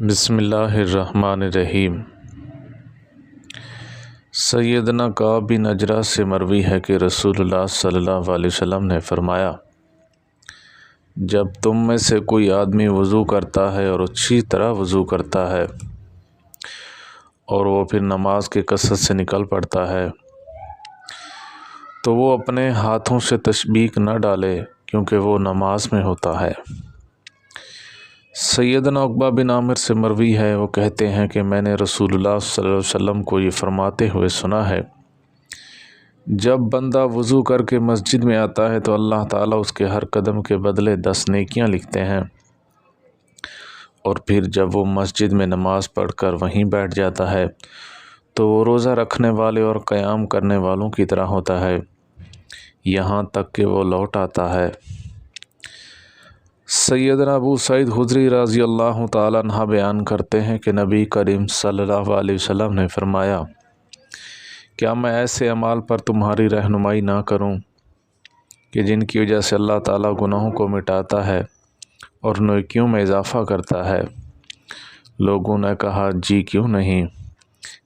بسم اللہ الرحمن الرحیم۔ سیدنا کعب بن عجرہ سے مروی ہے کہ رسول اللہ صلی اللہ علیہ وسلم نے فرمایا، جب تم میں سے کوئی آدمی وضو کرتا ہے اور اچھی طرح وضو کرتا ہے اور وہ پھر نماز کی کثرت سے نکل پڑتا ہے تو وہ اپنے ہاتھوں سے تشبیک نہ ڈالے کیونکہ وہ نماز میں ہوتا ہے۔ سیدنا عقبہ بن عامر سے مروی ہے، وہ کہتے ہیں کہ میں نے رسول اللہ صلی اللہ علیہ وسلم کو یہ فرماتے ہوئے سنا ہے، جب بندہ وضو کر کے مسجد میں آتا ہے تو اللہ تعالیٰ اس کے ہر قدم کے بدلے 10 نیکیاں لکھتے ہیں، اور پھر جب وہ مسجد میں نماز پڑھ کر وہیں بیٹھ جاتا ہے تو وہ روزہ رکھنے والے اور قیام کرنے والوں کی طرح ہوتا ہے یہاں تک کہ وہ لوٹ آتا ہے۔ سیدنا ابو سعید خدری رضی اللہ تعالیٰ عنہ بیان کرتے ہیں کہ نبی کریم صلی اللہ علیہ وسلم نے فرمایا، کیا میں ایسے اعمال پر تمہاری رہنمائی نہ کروں کہ جن کی وجہ سے اللہ تعالیٰ گناہوں کو مٹاتا ہے اور نیکیوں میں اضافہ کرتا ہے؟ لوگوں نے کہا، جی کیوں نہیں،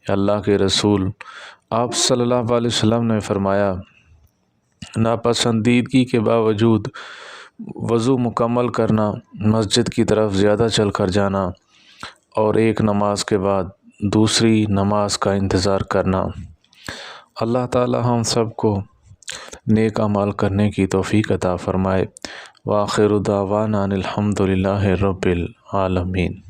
اللہ کے رسول آپ صلی اللہ علیہ وسلم نے فرمایا، ناپسندیدگی کے باوجود وضو مکمل کرنا، مسجد کی طرف زیادہ چل کر جانا اور ایک نماز کے بعد دوسری نماز کا انتظار کرنا۔ اللہ تعالی ہم سب کو نیک اعمال کرنے کی توفیق عطا فرمائے۔ وآخر دعوانا الحمد للہ رب العالمین۔